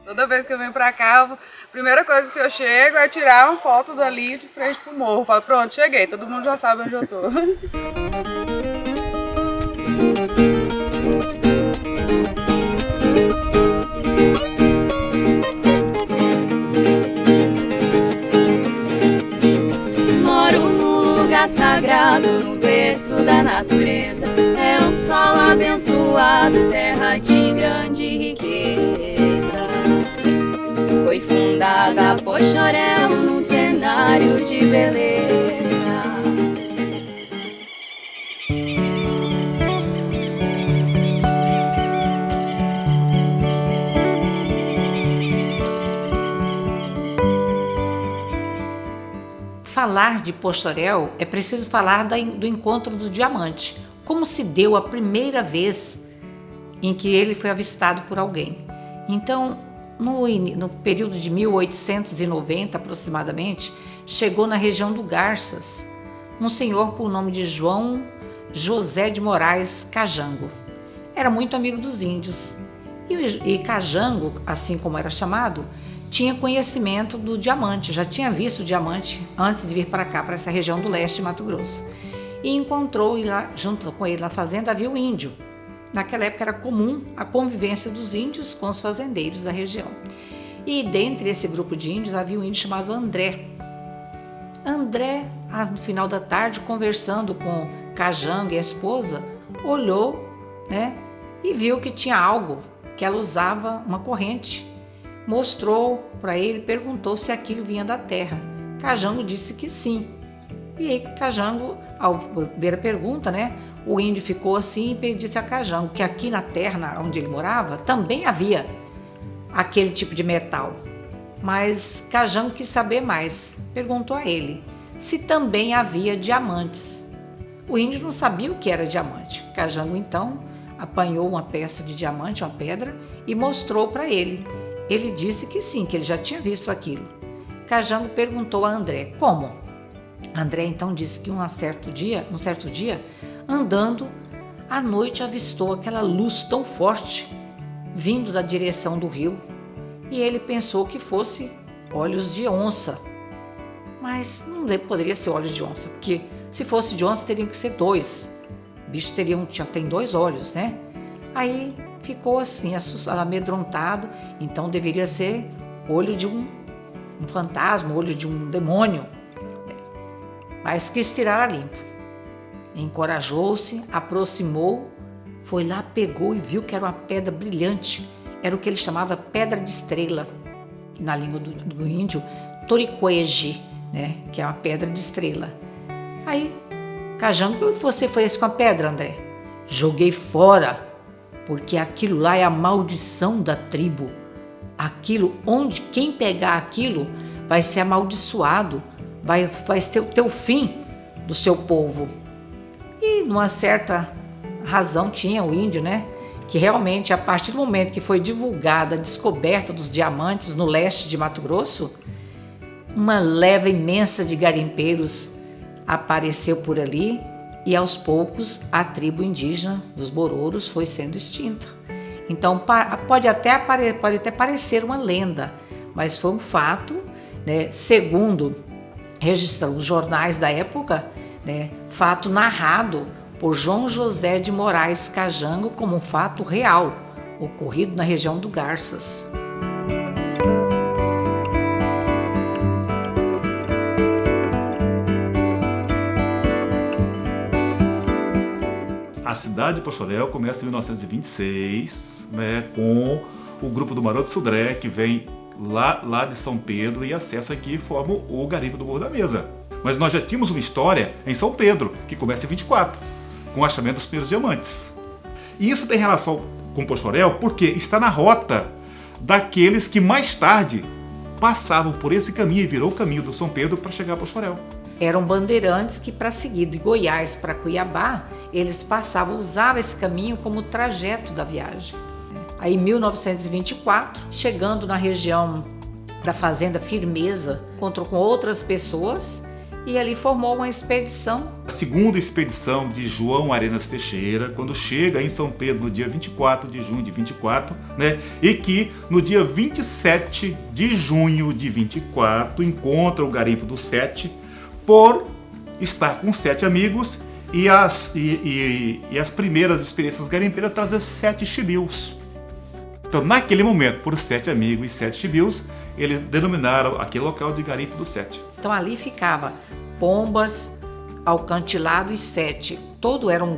Toda vez que eu venho pra cá, a primeira coisa que eu chego é tirar uma foto dali de frente pro morro. Falo, pronto, cheguei, todo mundo já sabe onde eu tô. Moro num lugar sagrado, no berço da natureza. É um solo abençoado, terra de grande riqueza. Foi fundada Poxoréu num cenário de beleza. Falar de Poxoréu é preciso falar do encontro do diamante, como se deu a primeira vez em que ele foi avistado por alguém. Então, no período de 1890 aproximadamente, chegou na região do Garças um senhor por nome de João José de Moraes Cajango. Era muito amigo dos índios e Cajango, assim como era chamado, tinha conhecimento do diamante, já tinha visto o diamante antes de vir para cá, para essa região do leste de Mato Grosso. E encontrou, e lá, junto com ele na fazenda, havia um índio. Naquela época era comum a convivência dos índios com os fazendeiros da região. E dentre esse grupo de índios havia um índio chamado André. André, no final da tarde, conversando com Cajango e a esposa, olhou, e viu que tinha algo, que ela usava uma corrente. Mostrou para ele, perguntou se aquilo vinha da terra. Cajango disse que sim. E aí Cajango, ao ver a pergunta, o índio ficou assim e disse a Cajango que aqui na terra onde ele morava também havia aquele tipo de metal. Mas Cajango quis saber mais. Perguntou a ele se também havia diamantes. O índio não sabia o que era diamante. Cajango então apanhou uma peça de diamante, uma pedra, e mostrou para ele. Ele disse que sim, que ele já tinha visto aquilo. Cajango perguntou a André como. André então disse que um certo dia, andando, à noite avistou aquela luz tão forte vindo da direção do rio e ele pensou que fosse olhos de onça. Mas não poderia ser olhos de onça, porque se fosse de onça teriam que ser dois. O bicho tem dois olhos, Aí ficou assim, amedrontado, então deveria ser olho de um fantasma, olho de um demônio. Mas quis tirar a limpo. Encorajou-se, aproximou, foi lá, pegou e viu que era uma pedra brilhante. Era o que ele chamava pedra de estrela. Na língua do índio, toricoege, que é uma pedra de estrela. Aí, Cajango, o que você fez com a pedra, André? Joguei fora, porque aquilo lá é a maldição da tribo. Aquilo, quem pegar aquilo vai ser amaldiçoado, vai ter o fim do seu povo. E numa certa razão tinha o índio, que realmente a partir do momento que foi divulgada a descoberta dos diamantes no leste de Mato Grosso, uma leva imensa de garimpeiros apareceu por ali e aos poucos a tribo indígena dos Bororos foi sendo extinta. Então pode até parecer uma lenda, mas foi um fato, segundo registram os jornais da época, fato narrado por João José de Moraes Cajango como um fato real, ocorrido na região do Garças. A cidade de Poxoréu começa em 1926, né, com o grupo do Maroto Sudré, que vem lá de São Pedro e acessa aqui e forma o garimpo do Morro da Mesa. Mas nós já tínhamos uma história em São Pedro, que começa em 24, com o achamento dos primeiros diamantes. E isso tem relação com Poxoréu porque está na rota daqueles que mais tarde passavam por esse caminho e virou o caminho do São Pedro para chegar a Poxoréu. Eram bandeirantes que, para seguir de Goiás para Cuiabá, eles passavam, usavam esse caminho como trajeto da viagem. Aí, em 1924, chegando na região da Fazenda Firmeza, encontrou com outras pessoas e ali formou uma expedição. A segunda expedição de João Arenas Teixeira, quando chega em São Pedro no dia 24 de junho de 24, né, e que no dia 27 de junho de 24 encontra o garimpo do Sete, por estar com 7 amigos e as primeiras experiências garimpeiras trazem 7 chibius. Então, naquele momento, por 7 amigos e 7 chibius, eles denominaram aquele local de garimpo do Sete. Então ali ficava Pombas, Alcantilado e Sete. Todo eram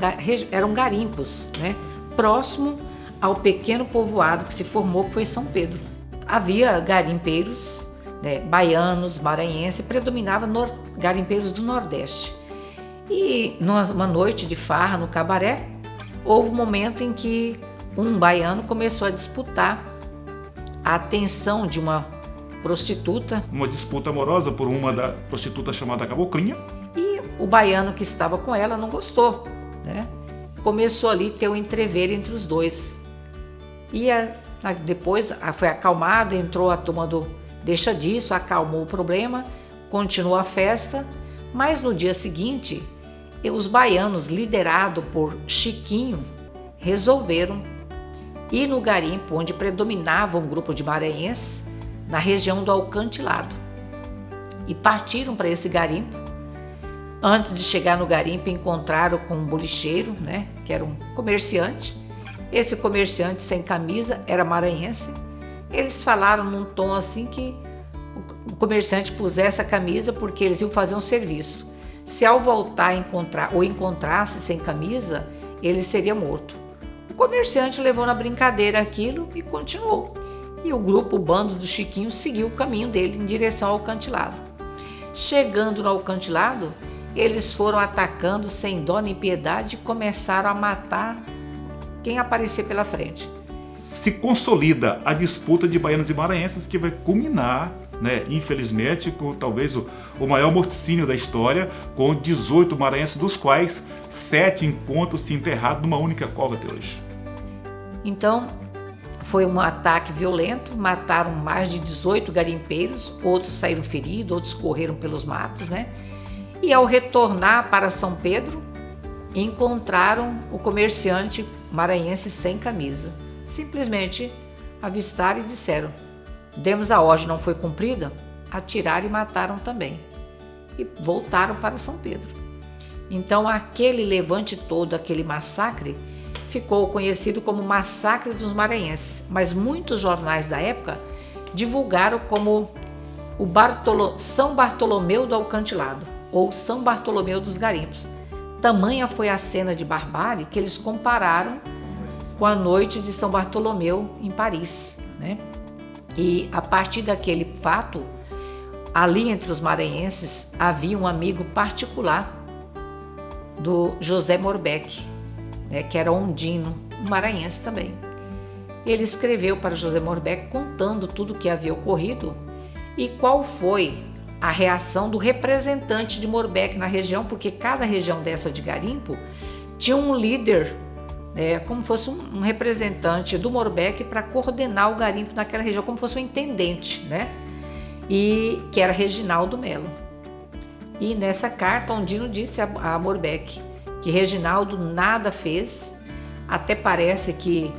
garimpos, né? Próximo ao pequeno povoado que se formou, que foi São Pedro. Havia garimpeiros, né, baianos, maranhenses, predominava garimpeiros do Nordeste. E numa noite de farra no cabaré, houve um momento em que um baiano começou a disputar a atenção de uma prostituta. Uma disputa amorosa por uma da prostituta chamada Caboclinha. E o baiano que estava com ela não gostou, né? Começou ali a ter um entrever entre os dois. E depois foi acalmado, entrou a turma do deixa disso, acalmou o problema, continuou a festa, mas no dia seguinte, os baianos, liderados por Chiquinho, resolveram ir no garimpo onde predominava um grupo de maranhenses, na região do Alcantilado. E partiram para esse garimpo. Antes de chegar no garimpo, encontraram com um bolicheiro, né, que era um comerciante. Esse comerciante sem camisa era maranhense. Eles falaram num tom assim que o comerciante pusesse a camisa porque eles iam fazer um serviço. Se ao voltar encontrasse sem camisa, ele seria morto. O comerciante levou na brincadeira aquilo e continuou. E o grupo, o bando do Chiquinho, seguiu o caminho dele em direção ao Alcantilado. Chegando no Alcantilado, eles foram atacando sem dó nem piedade e começaram a matar quem aparecer pela frente. Se consolida a disputa de baianos e maranhenses, que vai culminar, né, infelizmente, com talvez o maior morticínio da história, com 18 maranhenses, dos quais 7 encontram-se enterrados numa única cova até hoje. Então, foi um ataque violento, mataram mais de 18 garimpeiros, outros saíram feridos, outros correram pelos matos, né? E ao retornar para São Pedro, encontraram o comerciante maranhense sem camisa. Simplesmente avistaram e disseram: demos a ordem, não foi cumprida? Atiraram e mataram também. E voltaram para São Pedro. Então aquele levante todo, aquele massacre, ficou conhecido como Massacre dos Maranhenses, mas muitos jornais da época divulgaram como São Bartolomeu do Alcantilado ou São Bartolomeu dos Garimpos. Tamanha foi a cena de barbárie que eles compararam com a noite de São Bartolomeu em Paris, né? E a partir daquele fato, ali entre os maranhenses havia um amigo particular do José Morbeck, né, que era ondino, um maranhense também. Ele escreveu para José Morbeck contando tudo o que havia ocorrido e qual foi a reação do representante de Morbeck na região, porque cada região dessa de garimpo tinha um líder, como fosse um representante do Morbeck para coordenar o garimpo naquela região, como fosse um intendente, né? E que era Reginaldo Melo. E nessa carta, Ondino disse a Morbeck que Reginaldo nada fez, até parece que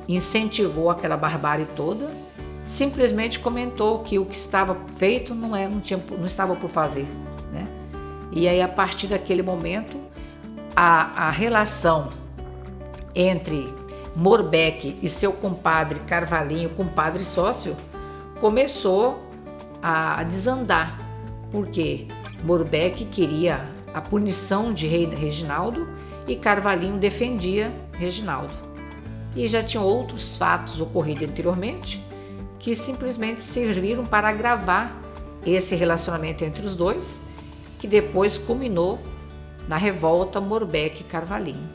incentivou aquela barbárie toda, simplesmente comentou que o que estava feito não estava por fazer, né? E aí, a partir daquele momento, a relação entre Morbeck e seu compadre Carvalhinho, compadre sócio, começou a desandar, porque Morbeck queria a punição de Reginaldo e Carvalhinho defendia Reginaldo. E já tinham outros fatos ocorridos anteriormente que simplesmente serviram para agravar esse relacionamento entre os dois, que depois culminou na revolta Morbeck e Carvalhinho.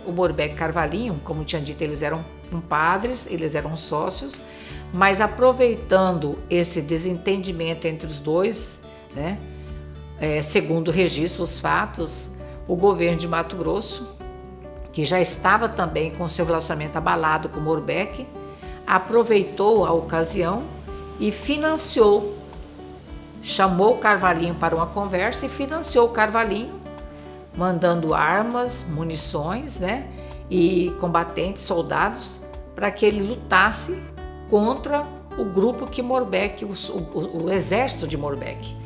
O Morbeck e Carvalhinho, como tinha dito, eles eram compadres, eles eram sócios, mas aproveitando esse desentendimento entre os dois, né, segundo registro os fatos, o governo de Mato Grosso, que já estava também com seu relacionamento abalado com Morbeck, aproveitou a ocasião e financiou, chamou o Carvalhinho para uma conversa e financiou o Carvalhinho, mandando armas, munições, né, e combatentes, soldados, para que ele lutasse contra o grupo que Morbeck, o exército de Morbeck.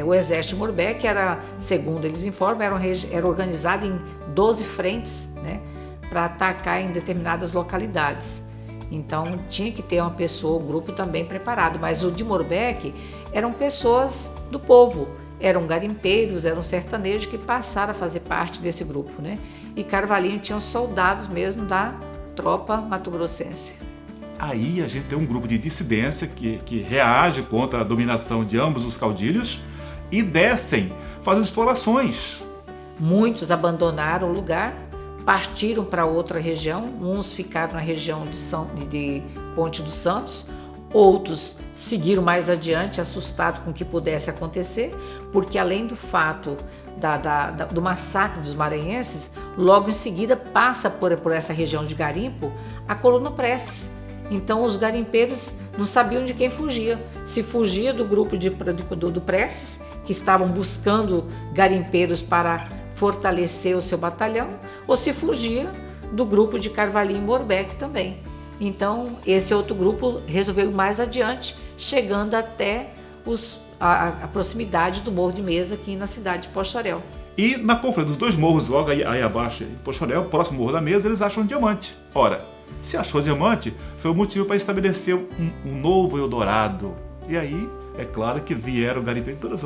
O exército de Morbeck era, segundo eles informam, era organizado em 12 frentes, né, para atacar em determinadas localidades. Então tinha que ter uma pessoa, um grupo também preparado, mas o de Morbeck eram pessoas do povo, eram garimpeiros, eram sertanejos que passaram a fazer parte desse grupo, né? E Carvalhinho tinha soldados mesmo da tropa mato-grossense. Aí a gente tem um grupo de dissidência que reage contra a dominação de ambos os caudilhos e descem fazendo explorações. Muitos abandonaram o lugar, partiram para outra região, uns ficaram na região de Ponte dos Santos, outros seguiram mais adiante, assustados com o que pudesse acontecer, porque além do fato do massacre dos maranhenses, logo em seguida passa por essa região de garimpo a coluna Prestes. Então os garimpeiros não sabiam de quem fugia, se fugia do grupo do Prestes, que estavam buscando garimpeiros para fortalecer o seu batalhão, ou se fugia do grupo de Carvalhinho e Morbeck também. Então esse outro grupo resolveu ir mais adiante, chegando até a proximidade do Morro de Mesa, aqui na cidade de Poxarel. E na confluência dos dois morros, logo aí abaixo, em Poxarel, próximo ao Morro da Mesa, eles acham um diamante. Ora, se achou diamante, foi o motivo para estabelecer um novo Eldorado. E aí, é claro que vieram garimpar em todas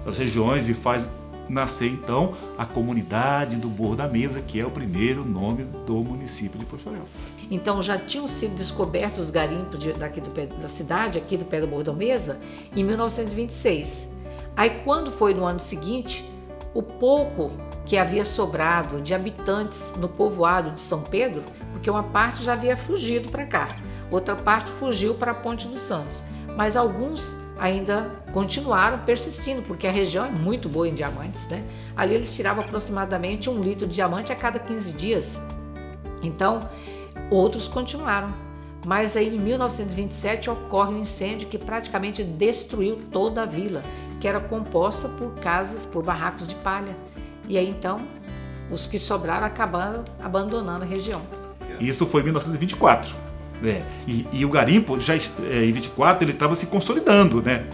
as regiões e faz nascer então a comunidade do Morro da Mesa, que é o primeiro nome do município de Poxarel. Então já tinham sido descobertos os garimpos daqui da cidade, aqui do pé do Morro da Mesa, em 1926. Aí quando foi no ano seguinte, o pouco que havia sobrado de habitantes no povoado de São Pedro, porque uma parte já havia fugido para cá, outra parte fugiu para a Ponte dos Santos, mas alguns ainda continuaram persistindo, porque a região é muito boa em diamantes, né? Ali eles tiravam aproximadamente 1 litro de diamante a cada 15 dias. Então, outros continuaram. Mas aí em 1927 ocorre um incêndio que praticamente destruiu toda a vila, que era composta por casas, por barracos de palha. E aí então, os que sobraram acabaram abandonando a região. Isso foi em 1924. E o garimpo, já em 24, ele estava se consolidando, né?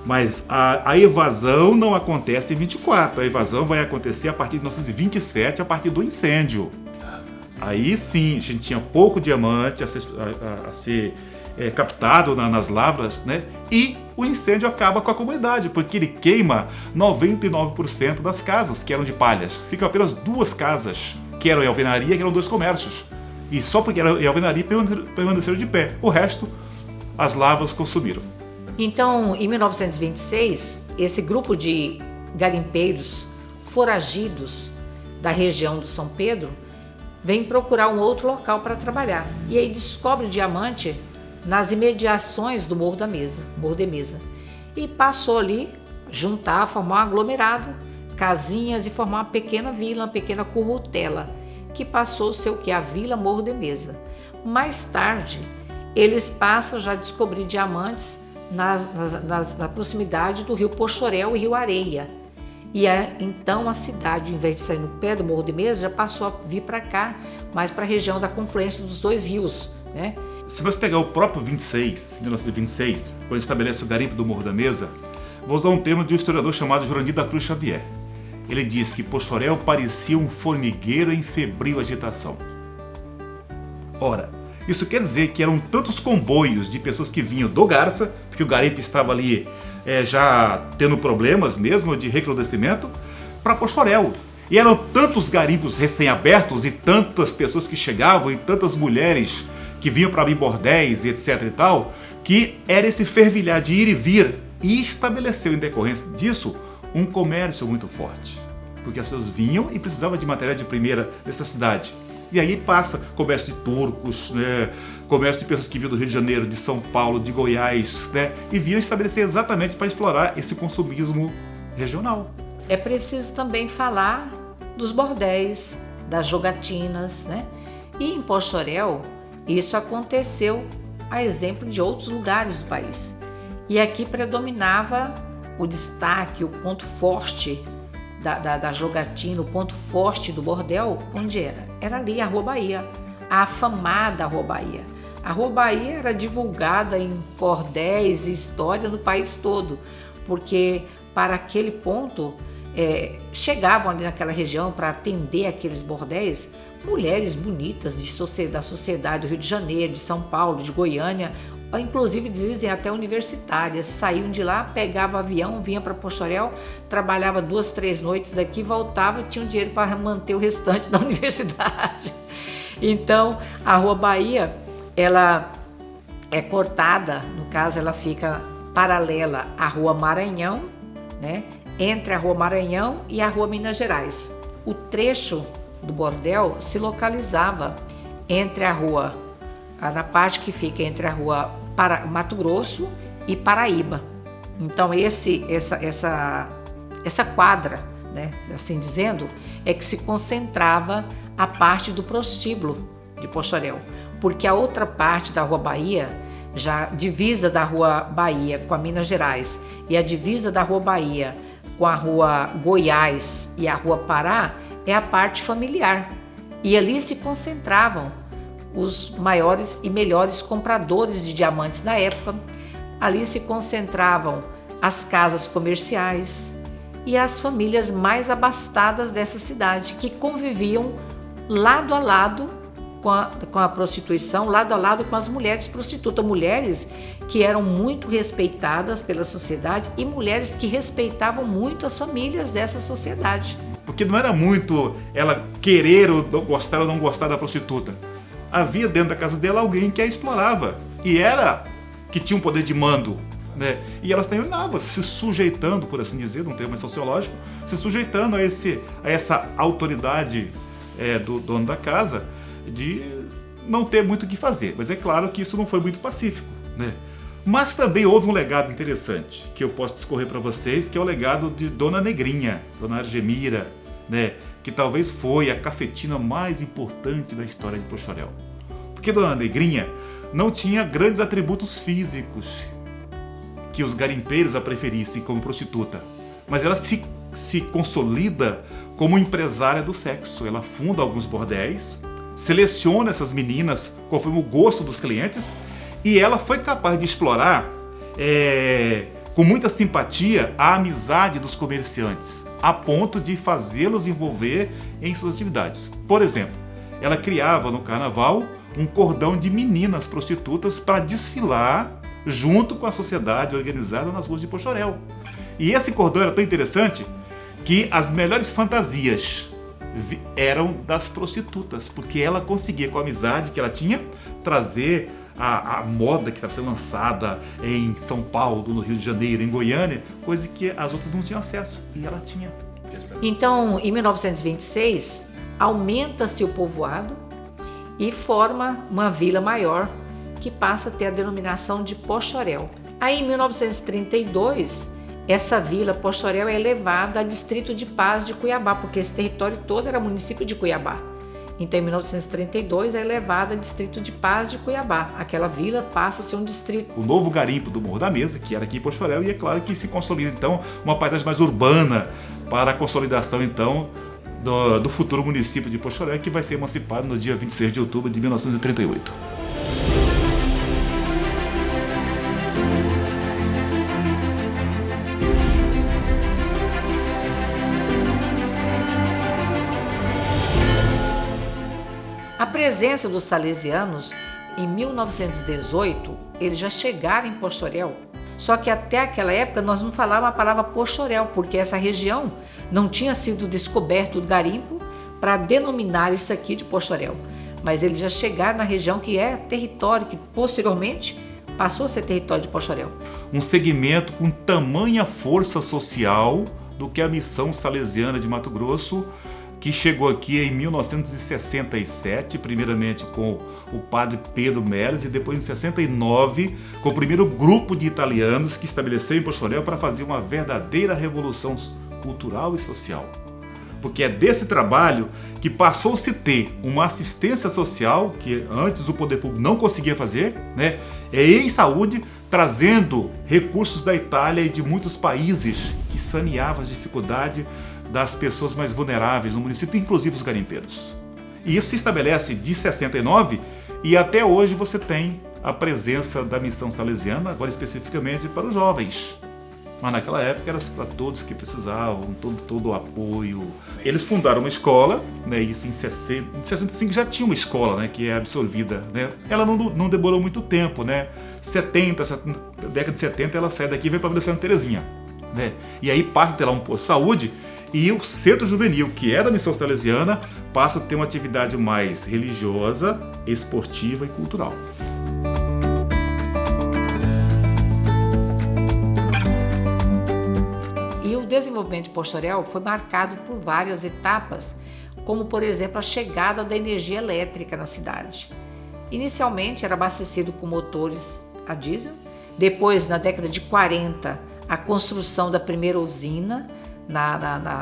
Mas a evasão não acontece em 24. A evasão vai acontecer a partir de 1927, a partir do incêndio. Aí sim, a gente tinha pouco diamante a ser captado nas lavras, né? E o incêndio acaba com a comunidade, porque ele queima 99% das casas que eram de palhas. Ficam apenas 2 casas, que eram em alvenaria, que eram 2 comércios. E só porque era em alvenaria permaneceram de pé. O resto, as lavras consumiram. Então, em 1926, esse grupo de garimpeiros foragidos da região do São Pedro vem procurar um outro local para trabalhar. E aí descobre diamante nas imediações do Morro da Mesa, Morro de Mesa. E passou ali, juntar, formar um aglomerado, casinhas e formar uma pequena vila, uma pequena currutela, que passou a ser o que? A Vila Morro de Mesa. Mais tarde, eles passam já a descobrir diamantes na proximidade do rio Poxorel e rio Areia. E então a cidade, em vez de sair no pé do Morro de Mesa, já passou a vir para cá, mais para a região da confluência dos 2 rios, né? Se você pegar o próprio 1926, quando estabelece o garimpo do Morro da Mesa, vou usar um termo de um historiador chamado Jurandir da Cruz Xavier. Ele diz que Poxorel parecia um formigueiro em febril agitação. Ora, isso quer dizer que eram tantos comboios de pessoas que vinham do Garça, porque o garimpo estava ali já tendo problemas mesmo de recrudescimento, para Poxoréu. E eram tantos garimpos recém-abertos e tantas pessoas que chegavam e tantas mulheres que vinham para abrir bordéis e etc e tal, que era esse fervilhar de ir e vir, e estabeleceu em decorrência disso um comércio muito forte. Porque as pessoas vinham e precisavam de material de primeira necessidade. E aí passa comércio de turcos, né? Comércio de pessoas que vinham do Rio de Janeiro, de São Paulo, de Goiás, né? E vinham estabelecer exatamente para explorar esse consumismo regional. É preciso também falar dos bordéis, das jogatinas, né? E em Poxoréu, isso aconteceu a exemplo de outros lugares do país. E aqui predominava o destaque, o ponto forte da jogatina, o ponto forte do bordel, onde era? Era ali a Rua Bahia, a afamada Rua Bahia. A Rua Bahia era divulgada em cordéis e história no país todo, porque para aquele ponto chegavam ali naquela região para atender aqueles bordéis mulheres bonitas da sociedade do Rio de Janeiro, de São Paulo, de Goiânia, inclusive dizem até universitárias, saíam de lá, pegavam avião, vinha para Poxoréu, trabalhava 2, 3 noites aqui, voltava e tinham dinheiro para manter o restante da universidade. Então, a Rua Bahia, ela é cortada, no caso ela fica paralela à Rua Maranhão, né? Entre a Rua Maranhão e a Rua Minas Gerais. O trecho do bordel se localizava entre a rua, na parte que fica entre a Rua Mato Grosso e Paraíba. Então essa quadra, né, assim dizendo, é que se concentrava a parte do prostíbulo de Poxoréu, porque a outra parte da Rua Bahia, já divisa da Rua Bahia com a Minas Gerais e a divisa da Rua Bahia com a Rua Goiás e a Rua Pará, é a parte familiar. E ali se concentravam os maiores e melhores compradores de diamantes da época. Ali se concentravam as casas comerciais e as famílias mais abastadas dessa cidade, que conviviam lado a lado com a prostituição, lado a lado com as mulheres prostitutas, mulheres que eram muito respeitadas pela sociedade e mulheres que respeitavam muito as famílias dessa sociedade. Porque não era muito ela querer ou não gostar da prostituta. Havia dentro da casa dela alguém que a explorava e era que tinha um poder de mando, né? E elas terminavam se sujeitando, por assim dizer, num termo mais sociológico, se sujeitando a essa autoridade do dono da casa, de não ter muito o que fazer. Mas é claro que isso não foi muito pacífico, né? Mas também houve um legado interessante que eu posso discorrer para vocês, que é o legado de Dona Negrinha, Dona Argemira, né? Que talvez foi a cafetina mais importante da história de Poxoréu. Porque Dona Negrinha não tinha grandes atributos físicos que os garimpeiros a preferissem como prostituta, mas ela se consolida como empresária do sexo. Ela funda alguns bordéis, seleciona essas meninas conforme o gosto dos clientes, e ela foi capaz de explorar com muita simpatia a amizade dos comerciantes, a ponto de fazê-los envolver em suas atividades. Por exemplo, ela criava no carnaval um cordão de meninas prostitutas para desfilar junto com a sociedade organizada nas ruas de Poxoréu. E esse cordão era tão interessante que as melhores fantasias eram das prostitutas, porque ela conseguia, com a amizade que ela tinha, trazer a moda que estava sendo lançada em São Paulo, no Rio de Janeiro, em Goiânia, coisa que as outras não tinham acesso, e ela tinha. Então, em 1926, aumenta-se o povoado e forma uma vila maior, que passa a ter a denominação de Poxoréu. Aí, em 1932, essa vila Poxoréu é elevada a Distrito de Paz de Cuiabá, porque esse território todo era município de Cuiabá. Então, em 1932, é elevada a Distrito de Paz de Cuiabá. Aquela vila passa a ser um distrito. O novo garimpo do Morro da Mesa, que era aqui em Poxoréu, e é claro que se consolida, então, uma paisagem mais urbana para a consolidação, então, do futuro município de Poxoréu, que vai ser emancipado no dia 26 de outubro de 1938. A presença dos salesianos, em 1918, eles já chegaram em Poxoréu Só que até aquela época nós não falávamos a palavra Poxoréu, porque essa região não tinha sido descoberto o garimpo para denominar isso aqui de Poxoréu. Mas eles já chegaram na região que é território, que posteriormente passou a ser território de Poxoréu. Um segmento com tamanha força social do que a Missão Salesiana de Mato Grosso, que chegou aqui em 1967, primeiramente com o padre Pedro Melles, e depois em 69 com o primeiro grupo de italianos que estabeleceu em Poxoréu para fazer uma verdadeira revolução cultural e social. Porque é desse trabalho que passou-se a ter uma assistência social, que antes o poder público não conseguia fazer, né? Em saúde, trazendo recursos da Itália e de muitos países que saneavam as dificuldades das pessoas mais vulneráveis no município, inclusive os garimpeiros. E isso se estabelece de 69 e até hoje você tem a presença da Missão Salesiana, agora especificamente para os jovens. Mas naquela época era para todos que precisavam, todo o apoio. Eles fundaram uma escola, né, isso em 65 já tinha uma escola, né, que é absorvida. Né? Ela não demorou muito tempo, né? Década de 70 ela sai daqui e vem para a Vila Santa Terezinha. Né? E aí passa a ter lá um posto de saúde e o Centro Juvenil, que é da Missão Salesiana, passa a ter uma atividade mais religiosa, esportiva e cultural. E o desenvolvimento de Poxoréu foi marcado por várias etapas, como por exemplo a chegada da energia elétrica na cidade. Inicialmente era abastecido com motores a diesel, depois na década de 40 a construção da primeira usina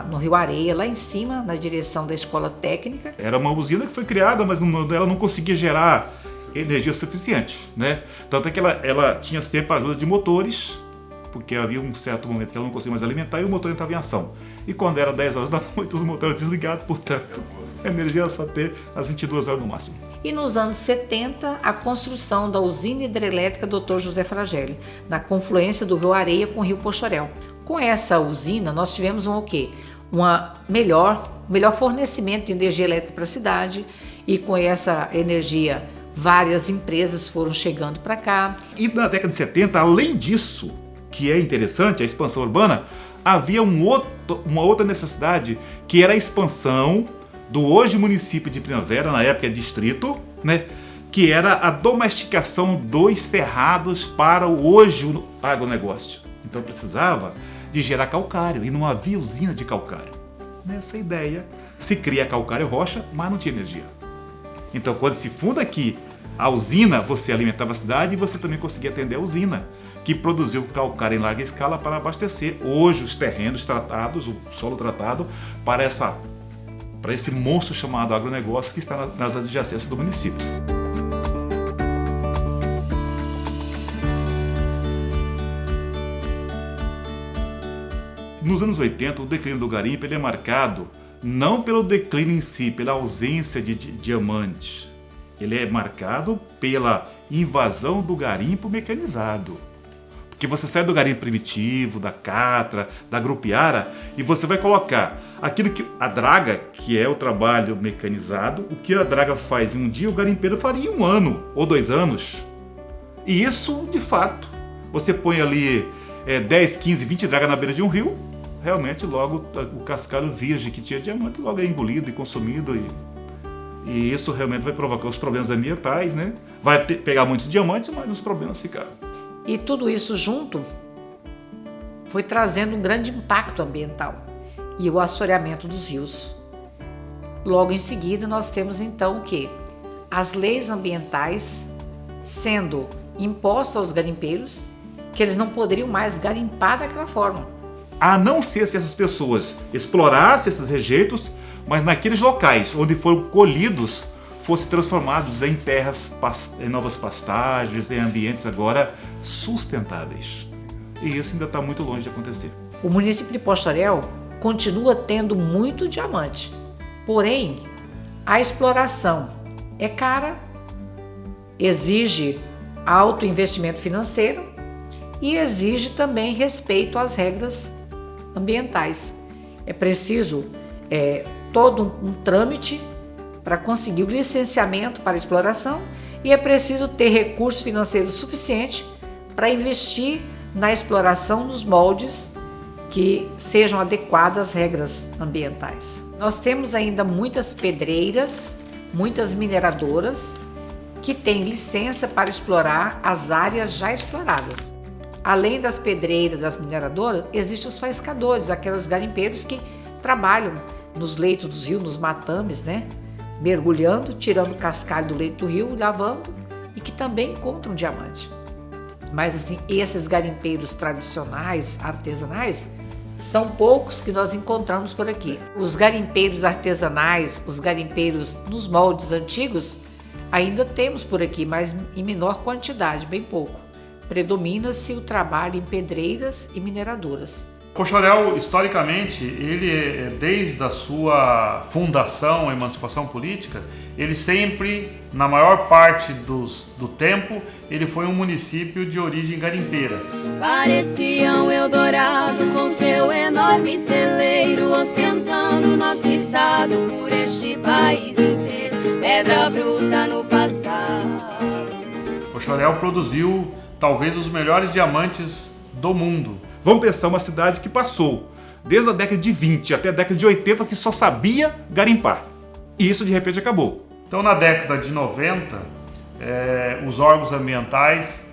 no Rio Areia, lá em cima, na direção da escola técnica. Era uma usina que foi criada, mas ela não conseguia gerar energia suficiente, né? Tanto é que ela tinha sempre a ajuda de motores, porque havia um certo momento que ela não conseguia mais alimentar e o motor entrava em ação. E quando era 10 horas da noite, os motores desligados, portanto, a energia só ter às 22 horas no máximo. E nos anos 70, a construção da usina hidrelétrica Dr. José Fragelli, na confluência do Rio Areia com o Rio Poxoréu. Com essa usina, nós tivemos melhor fornecimento de energia elétrica para a cidade, e com essa energia, várias empresas foram chegando para cá. E na década de 70, além disso, que é interessante, a expansão urbana, havia uma outra necessidade, que era a expansão do hoje município de Primavera, na época distrito, né? Que era a domesticação dos cerrados para o hoje agronegócio. Então precisava de gerar calcário e não havia usina de calcário. Nessa ideia se cria calcário rocha, mas não tinha energia. Então quando se funda aqui a usina, você alimentava a cidade e você também conseguia atender a usina, que produziu calcário em larga escala para abastecer hoje os terrenos tratados, o solo tratado, para esse monstro chamado agronegócio que está nas adjacências do município. Nos anos 80, o declínio do garimpo ele é marcado não pelo declínio em si, pela ausência de diamantes. Ele é marcado pela invasão do garimpo mecanizado. Porque você sai do garimpo primitivo, da catra, da grupiara, e você vai colocar aquilo que a draga, que é o trabalho mecanizado, o que a draga faz em um dia, o garimpeiro faria em 1 ano ou 2 anos. E isso, de fato, você põe ali 10, 15, 20 dragas na beira de um rio, realmente logo o cascalho virgem que tinha diamante logo é engolido e consumido, e isso realmente vai provocar os problemas ambientais, né? Vai pegar muitos diamantes, mas os problemas ficaram. E tudo isso junto foi trazendo um grande impacto ambiental e o assoreamento dos rios. Logo em seguida nós temos então o quê? As leis ambientais sendo impostas aos garimpeiros, que eles não poderiam mais garimpar daquela forma. A não ser se essas pessoas explorassem esses rejeitos, mas naqueles locais onde foram colhidos fossem transformados em terras, em novas pastagens, em ambientes agora sustentáveis. E isso ainda está muito longe de acontecer. O município de Poxoréu continua tendo muito diamante, porém a exploração é cara, exige alto investimento financeiro e exige também respeito às regras ambientais. É preciso todo um trâmite para conseguir o licenciamento para exploração e é preciso ter recursos financeiros suficientes para investir na exploração nos moldes que sejam adequados às regras ambientais. Nós temos ainda muitas pedreiras, muitas mineradoras que têm licença para explorar as áreas já exploradas. Além das pedreiras, das mineradoras, existem os faiscadores, aqueles garimpeiros que trabalham nos leitos dos rios, nos matames, né? Mergulhando, tirando o cascalho do leito do rio, lavando, e que também encontram diamante. Mas assim, esses garimpeiros tradicionais, artesanais, são poucos que nós encontramos por aqui. Os garimpeiros artesanais, os garimpeiros nos moldes antigos, ainda temos por aqui, mas em menor quantidade, bem pouco. Predomina-se o trabalho em pedreiras e mineradoras. Poxoréu, historicamente, ele, desde a sua fundação, emancipação política, ele sempre, na maior parte do tempo, ele foi um município de origem garimpeira. Parecia um Eldorado com seu enorme celeiro, ostentando nosso estado por este país inteiro. Pedra bruta no passado. Poxoréu produziu talvez os melhores diamantes do mundo. Vamos pensar uma cidade que passou desde a década de 20 até a década de 80 que só sabia garimpar. E isso de repente acabou. Então na década de 90, os órgãos ambientais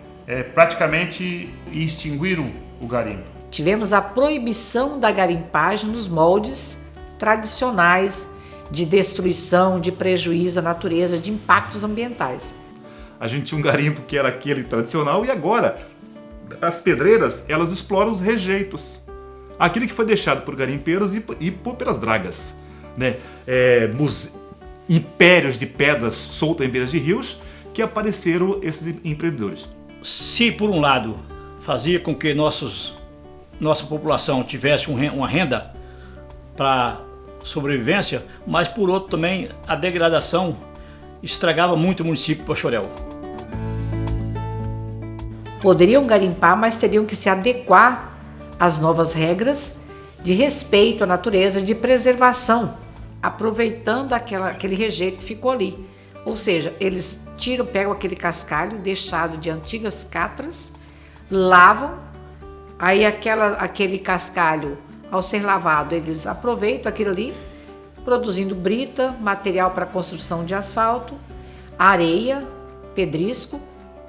praticamente extinguiram o garimpo. Tivemos a proibição da garimpagem nos moldes tradicionais de destruição, de prejuízo à natureza, de impactos ambientais. A gente tinha um garimpo que era aquele tradicional e agora as pedreiras, elas exploram os rejeitos. Aquilo que foi deixado por garimpeiros e pelas dragas, né? Impérios de pedras soltas em beiras de rios que apareceram esses empreendedores. Se por um lado fazia com que nossa população tivesse uma renda para sobrevivência, mas por outro também a degradação estragava muito o município de Poxoréu. Poderiam garimpar, mas teriam que se adequar às novas regras de respeito à natureza, de preservação, aproveitando aquele rejeito que ficou ali. Ou seja, eles pegam aquele cascalho deixado de antigas catras, lavam, aí aquele cascalho, ao ser lavado, eles aproveitam aquilo ali, produzindo brita, material para construção de asfalto, areia, pedrisco,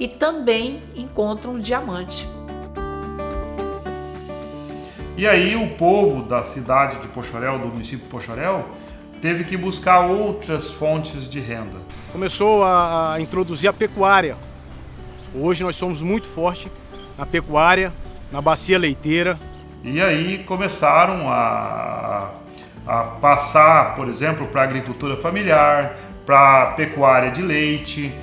e também encontram diamante. E aí o povo da cidade de Poxoréu, do município de Poxoréu, teve que buscar outras fontes de renda. Começou a introduzir a pecuária. Hoje nós somos muito fortes na pecuária, na bacia leiteira. E aí começaram a passar, por exemplo, para a agricultura familiar, para a pecuária de leite.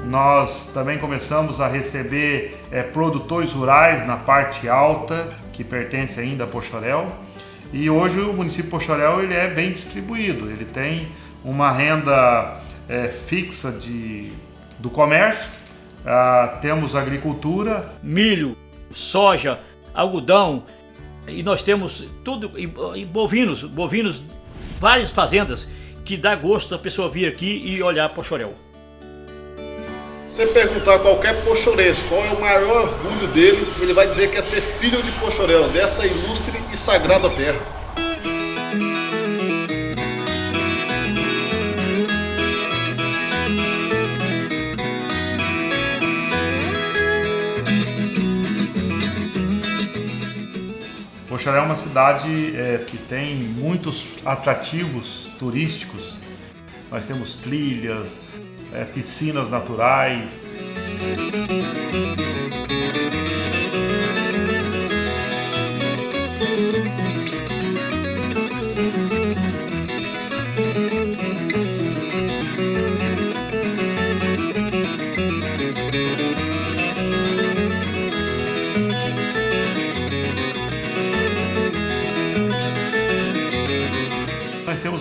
Nós também começamos a receber produtores rurais na parte alta, que pertence ainda a Poxoréu. E hoje o município de Poxoréu ele é bem distribuído, ele tem uma renda fixa do comércio, temos agricultura. Milho, soja, algodão, e nós temos tudo, e bovinos, várias fazendas que dá gosto a pessoa vir aqui e olhar Poxoréu. Se você perguntar a qualquer poxorense qual é o maior orgulho dele, ele vai dizer que é ser filho de Poxoréu, dessa ilustre e sagrada terra. Poxoréu é uma cidade que tem muitos atrativos turísticos. Nós temos trilhas, piscinas naturais.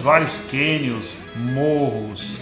vários cânions, morros.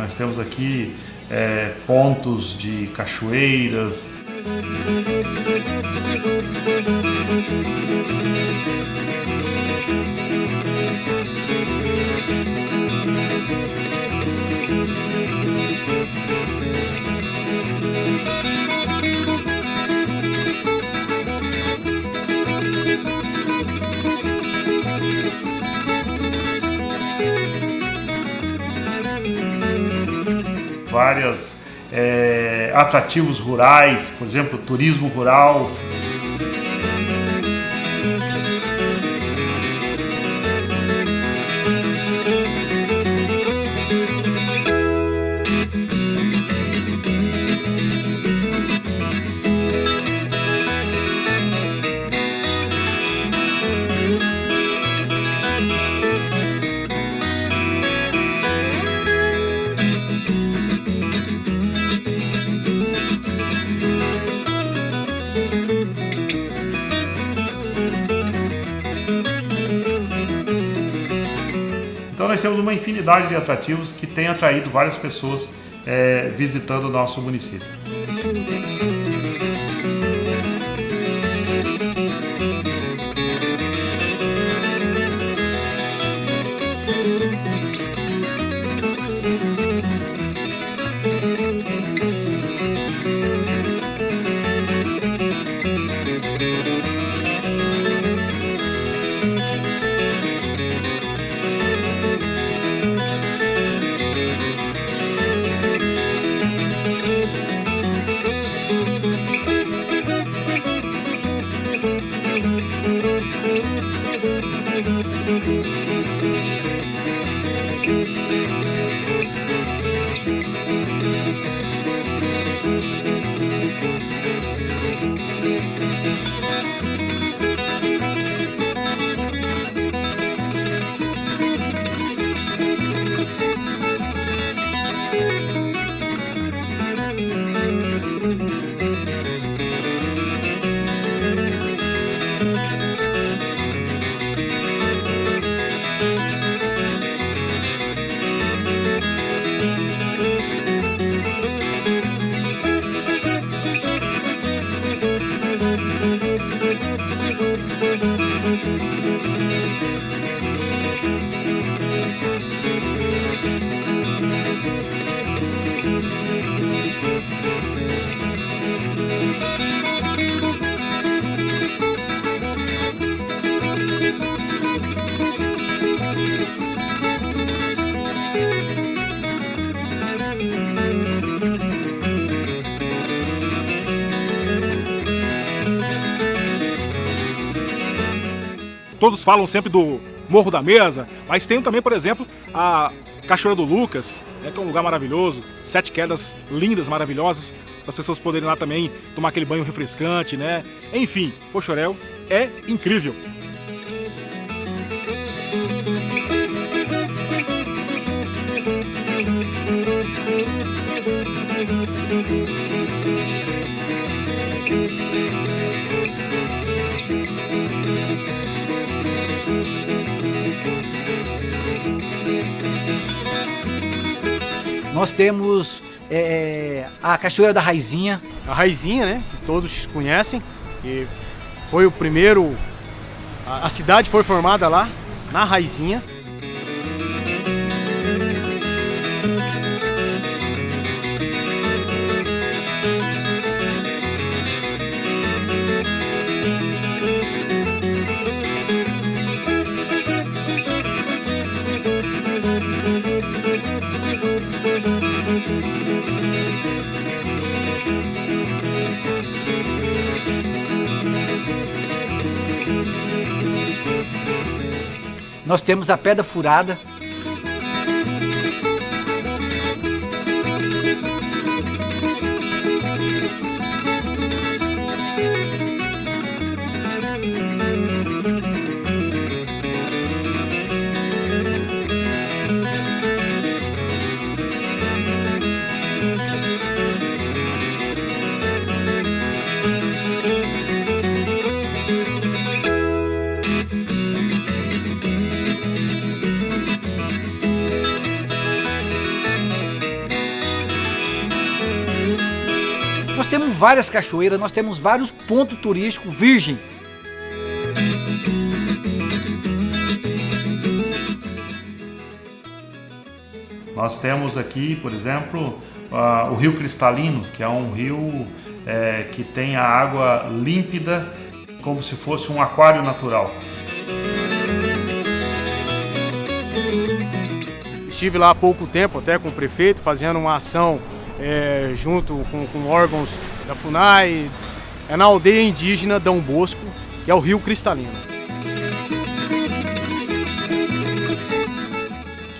Nós temos aqui pontos de cachoeiras. Vários atrativos rurais, por exemplo, turismo rural. Então nós temos uma infinidade de atrativos que tem atraído várias pessoas visitando o nosso município. Todos falam sempre do Morro da Mesa, mas tem também, por exemplo, a Cachoeira do Lucas, que é um lugar maravilhoso, 7 quedas lindas, maravilhosas, para as pessoas poderem lá também tomar aquele banho refrescante, né? Enfim, Poxoréu é incrível. Nós temos a Cachoeira da Raizinha. A Raizinha, né, que todos conhecem, e foi o primeiro, a cidade foi formada lá, na Raizinha. Nós temos a Pedra Furada. Nós temos várias cachoeiras, nós temos vários pontos turísticos virgem. Nós temos aqui, por exemplo, o Rio Cristalino, que é um rio que tem a água límpida, como se fosse um aquário natural. Estive lá há pouco tempo, até com o prefeito, fazendo uma ação junto com órgãos da FUNAI, na aldeia indígena Dom Bosco, que é o Rio Cristalino.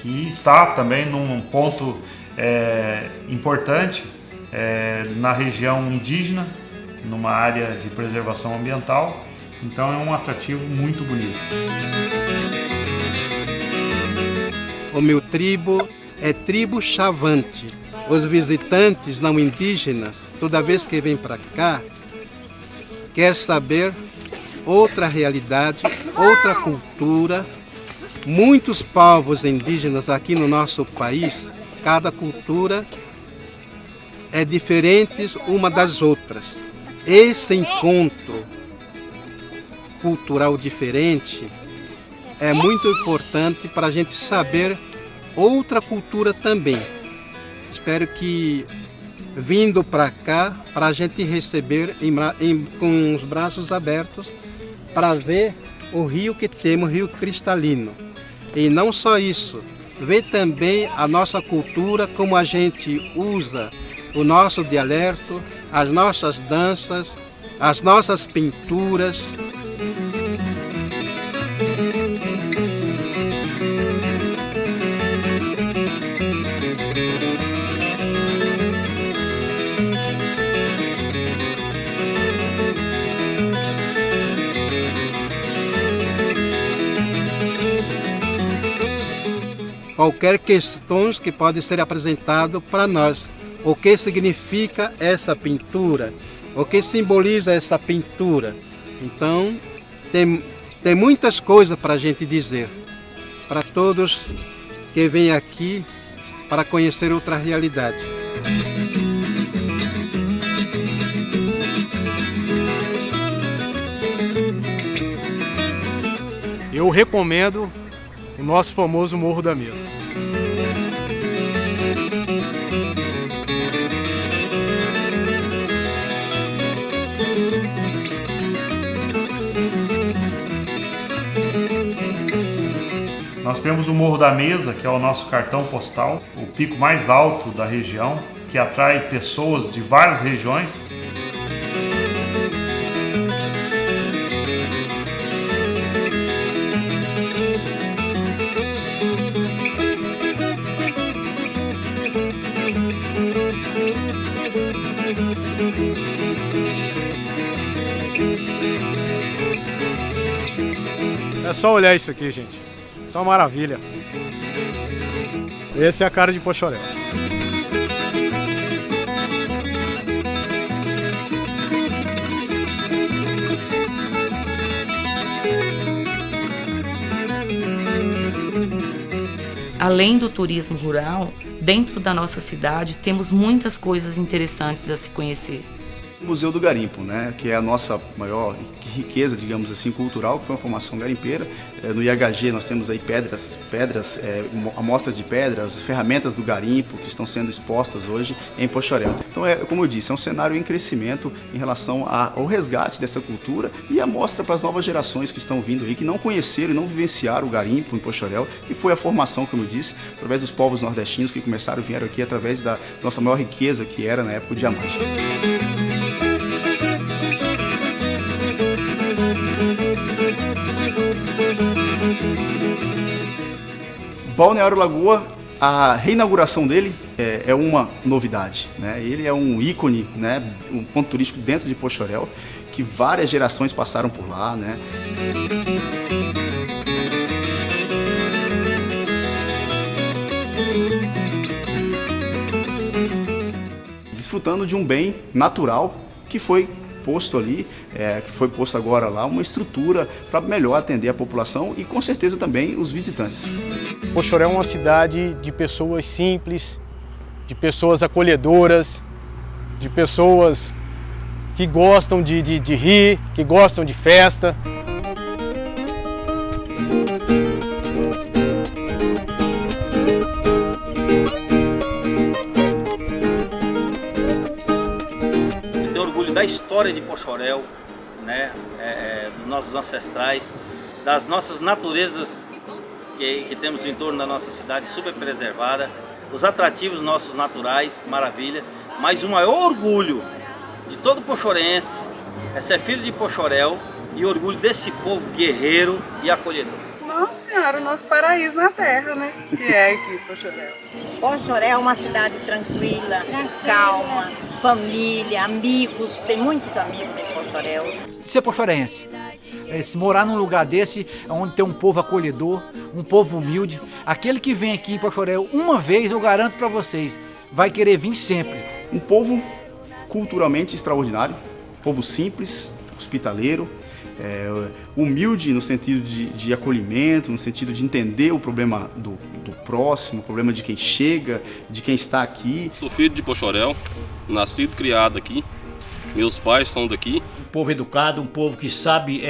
Que está também num ponto importante na região indígena, numa área de preservação ambiental, então é um atrativo muito bonito. O meu tribo é tribo Chavante. Os visitantes não indígenas, toda vez que vêm para cá, quer saber outra realidade, outra cultura. Muitos povos indígenas aqui no nosso país, cada cultura é diferente uma das outras. Esse encontro cultural diferente é muito importante para a gente saber outra cultura também. Espero que, vindo para cá, para a gente receber com os braços abertos, para ver o rio que temos, o Rio Cristalino. E não só isso, ver também a nossa cultura, como a gente usa o nosso dialeto, as nossas danças, as nossas pinturas. Qualquer questões que pode ser apresentado para nós. O que significa essa pintura? O que simboliza essa pintura? Então, tem muitas coisas para a gente dizer. Para todos que vêm aqui para conhecer outra realidade. Eu recomendo o nosso famoso Morro da Mesa. Nós temos o Morro da Mesa, que é o nosso cartão postal, o pico mais alto da região, que atrai pessoas de várias regiões. É só olhar isso aqui, gente. Só maravilha. Essa é a cara de Poxoréu. Além do turismo rural, dentro da nossa cidade temos muitas coisas interessantes a se conhecer. O Museu do Garimpo, né, que é a nossa maior riqueza, digamos assim, cultural, que foi uma formação garimpeira. No IHG nós temos aí pedras, amostras de pedras, ferramentas do garimpo que estão sendo expostas hoje em Poxoréu. Então, como eu disse, é um cenário em crescimento em relação ao resgate dessa cultura e a mostra para as novas gerações que estão vindo aí, que não conheceram e não vivenciaram o garimpo em Poxoréu, e foi a formação, como eu disse, através dos povos nordestinos que vieram aqui através da nossa maior riqueza, que era na época o diamante. Balneário Lagoa, a reinauguração dele é uma novidade, né? Ele é um ícone, né? Um ponto turístico dentro de Poxoréu, que várias gerações passaram por lá, né? Desfrutando de um bem natural que foi posto ali, que foi posto agora lá, uma estrutura para melhor atender a população e com certeza também os visitantes. Poxoréu é uma cidade de pessoas simples, de pessoas acolhedoras, de pessoas que gostam de rir, que gostam de festa. Da história de Poxoréu, né, dos nossos ancestrais, das nossas naturezas que temos em torno da nossa cidade, super preservada, os atrativos nossos naturais, maravilha, mas o maior orgulho de todo poxorense é ser filho de Poxoréu e orgulho desse povo guerreiro e acolhedor. Nossa Senhora, o nosso paraíso na terra, né? Que é aqui, Poxoréu. Poxoréu é uma cidade tranquila, calma, família, amigos, tem muitos amigos em Poxoréu. Ser poxorense, morar num lugar desse, onde tem um povo acolhedor, um povo humilde, aquele que vem aqui em Poxoréu uma vez, eu garanto para vocês, vai querer vir sempre. Um povo culturalmente extraordinário, povo simples, hospitaleiro, humilde no sentido de acolhimento, no sentido de entender o problema do próximo, o problema de quem chega, de quem está aqui. Sou filho de Poxoréu, nascido e criado aqui, meus pais são daqui. Um povo educado, um povo que sabe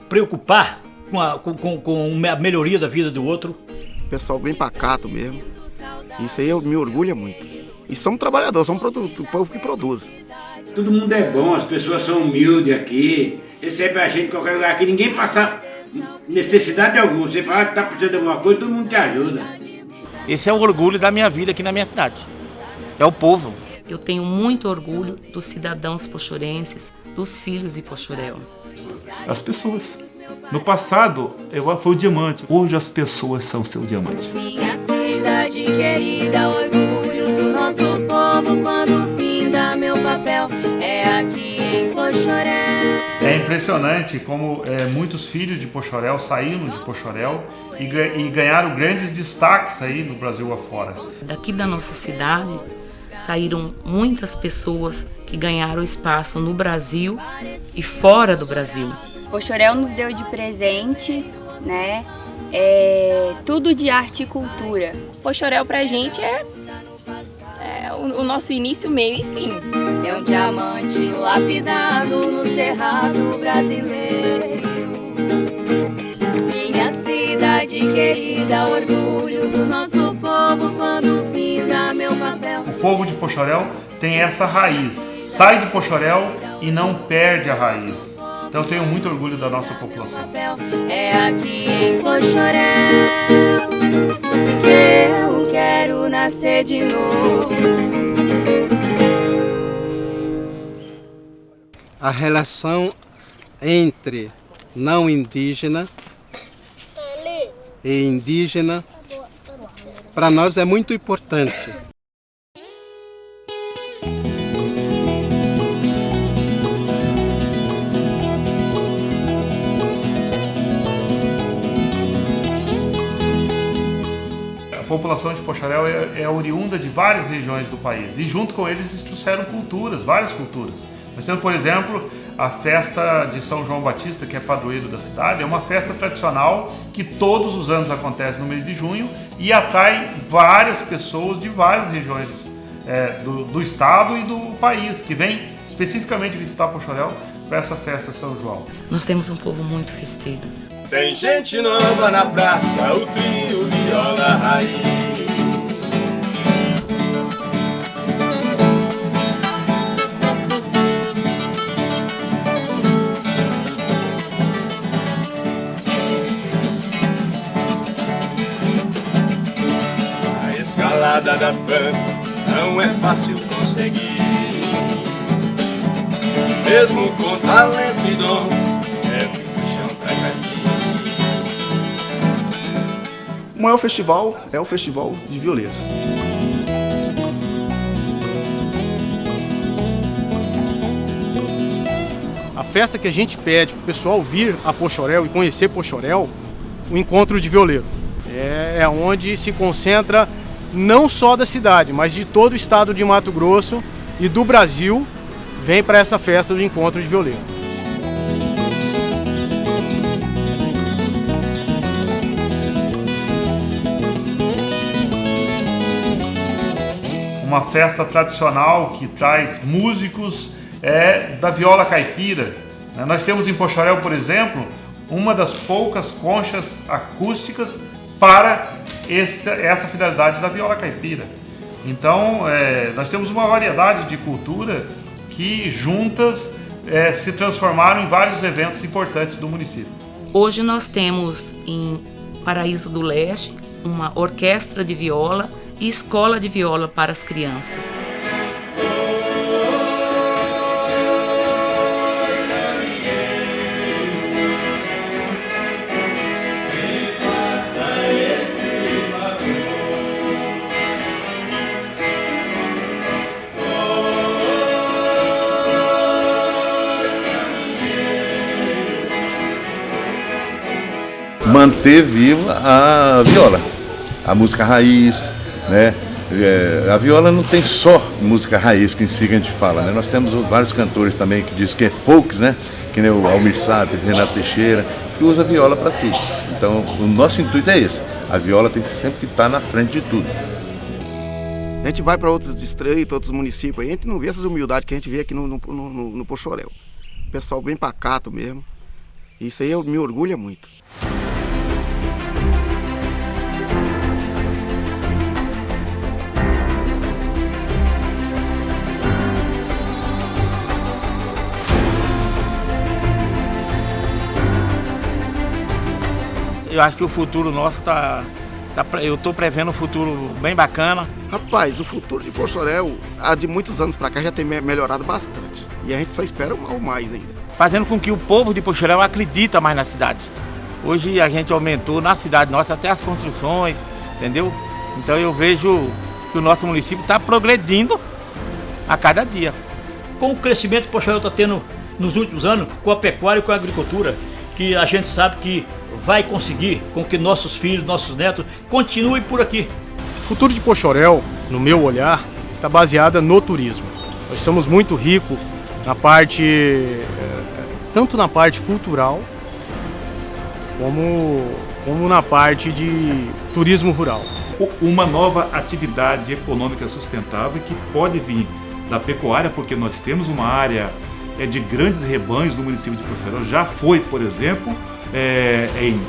preocupar com a melhoria da vida do outro. Pessoal bem pacato mesmo, isso aí me orgulha muito. E somos trabalhadores, somos o povo que produz. Todo mundo é bom, as pessoas são humildes aqui, recebe a gente em qualquer lugar aqui, ninguém passa necessidade alguma. Você fala que está precisando de alguma coisa, todo mundo te ajuda. Esse é o orgulho da minha vida aqui na minha cidade, é o povo. Eu tenho muito orgulho dos cidadãos poxorenses, dos filhos de Poxoréu. As pessoas. No passado, foi o diamante, hoje as pessoas são seu diamante. Minha cidade querida, orgulho do nosso povo, quando finda meu papel, é aqui em Poxoréu. É impressionante como muitos filhos de Poxoréu saíram de Poxoréu e ganharam grandes destaques aí no Brasil afora. Daqui da nossa cidade saíram muitas pessoas que ganharam espaço no Brasil e fora do Brasil. Poxoréu nos deu de presente, né, tudo de arte e cultura. Poxoréu pra gente é o nosso início, meio e fim. É um diamante lapidado no cerrado brasileiro. Minha cidade querida, orgulho do nosso povo, quando finda meu papel. O povo de Poxoréu tem essa raiz, sai de Poxoréu e não perde a raiz. Então eu tenho muito orgulho da nossa população. É aqui em Poxoréu que eu quero nascer de novo. A relação entre não indígena e indígena, para nós é muito importante. A população de Poxoréu é oriunda de várias regiões do país e junto com eles trouxeram culturas, várias culturas. Nós temos, por exemplo, a festa de São João Batista, que é padroeiro da cidade, é uma festa tradicional que todos os anos acontece no mês de junho e atrai várias pessoas de várias regiões do estado e do país, que vem especificamente visitar Poxoréu para essa festa de São João. Nós temos um povo muito festeiro. Tem gente nova na praça, o trio viola raiz. A escalada da fama não é fácil conseguir. Mesmo com talento e dom, é muito chão pra cair. O maior festival é o Festival de Violeiros. A festa que a gente pede para o pessoal vir a Poxoréu e conhecer Poxoréu, o encontro de violeiro. É onde se concentra não só da cidade, mas de todo o estado de Mato Grosso e do Brasil, vem para essa festa do encontro de violeiro. Uma festa tradicional que traz músicos da viola caipira. Nós temos em Poxoréu, por exemplo, uma das poucas conchas acústicas para essa finalidade da viola caipira. Então, nós temos uma variedade de cultura que juntas se transformaram em vários eventos importantes do município. Hoje nós temos em Paraíso do Leste uma orquestra de viola e escola de viola para as crianças. Manter viva a viola, a música raiz, né? A viola não tem só música raiz que em si que a gente fala, né? Nós temos vários cantores também que dizem que é folks, né? Que nem o Almir Sater, Renato Teixeira, que usa a viola para tudo. Então o nosso intuito é esse, a viola tem sempre que estar na frente de tudo. A gente vai para outros distritos, outros municípios, a gente não vê essas humildades que a gente vê aqui no Poxoréu. O pessoal bem pacato mesmo, isso aí me orgulha muito. Eu acho que o futuro nosso eu estou prevendo um futuro bem bacana. Rapaz, o futuro de Poxoréu, de muitos anos para cá, já tem melhorado bastante. E a gente só espera o mais ainda. Fazendo com que o povo de Poxoréu acredite mais na cidade. Hoje a gente aumentou na cidade nossa até as construções, entendeu? Então eu vejo que o nosso município está progredindo a cada dia. Com o crescimento que Poxoréu está tendo nos últimos anos, com a pecuária e com a agricultura, que a gente sabe que vai conseguir com que nossos filhos, nossos netos continuem por aqui. O futuro de Poxoréu, no meu olhar, está baseado no turismo. Nós somos muito ricos na parte, tanto na parte cultural, como na parte de turismo rural. Uma nova atividade econômica sustentável que pode vir da pecuária, porque nós temos uma área de grandes rebanhos no município de Poxoréu. Já foi, por exemplo, em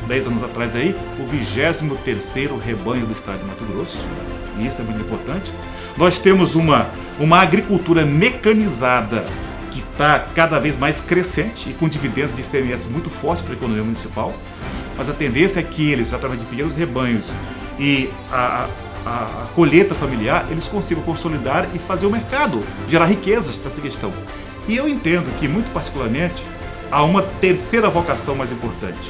10 anos atrás aí, o 23º rebanho do estado de Mato Grosso, e isso é muito importante. Nós temos uma agricultura mecanizada que está cada vez mais crescente e com dividendos de ICMS muito fortes para a economia municipal, mas a tendência é que eles, através de pequenos rebanhos e a colheita familiar, eles consigam consolidar e fazer o mercado, gerar riquezas para essa questão. E eu entendo que, muito particularmente, há uma terceira vocação mais importante,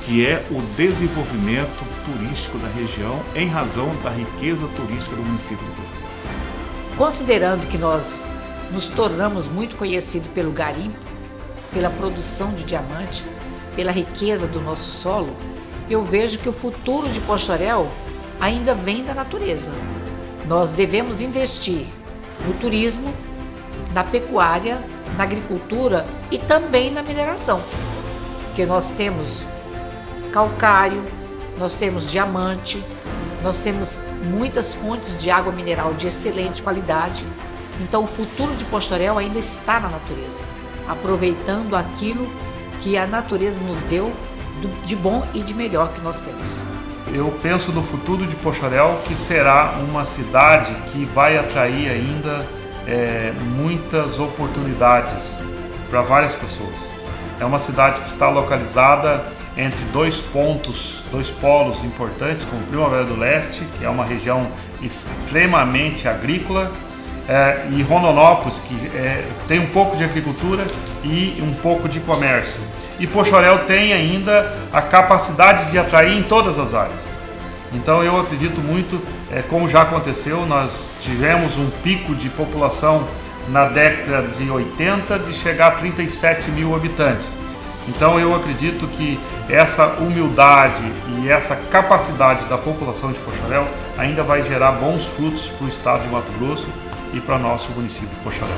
que é o desenvolvimento turístico da região em razão da riqueza turística do município de Poxoréu. Considerando que nós nos tornamos muito conhecidos pelo garimpo, pela produção de diamante, pela riqueza do nosso solo, eu vejo que o futuro de Poxoréu ainda vem da natureza. Nós devemos investir no turismo, na pecuária na agricultura e também na mineração, porque nós temos calcário, nós temos diamante, nós temos muitas fontes de água mineral de excelente qualidade. Então o futuro de Poxoréu ainda está na natureza, aproveitando aquilo que a natureza nos deu de bom e de melhor que nós temos. Eu penso no futuro de Poxoréu que será uma cidade que vai atrair ainda muitas oportunidades para várias pessoas. É uma cidade que está localizada entre dois polos importantes, como Primavera do Leste, que é uma região extremamente agrícola, e Rondonópolis, que tem um pouco de agricultura e um pouco de comércio. E Poxoréu tem ainda a capacidade de atrair em todas as áreas. Então eu acredito muito, como já aconteceu, nós tivemos um pico de população na década de 80 de chegar a 37 mil habitantes. Então eu acredito que essa humildade e essa capacidade da população de Poxoréu ainda vai gerar bons frutos para o estado de Mato Grosso e para o nosso município de Poxoréu.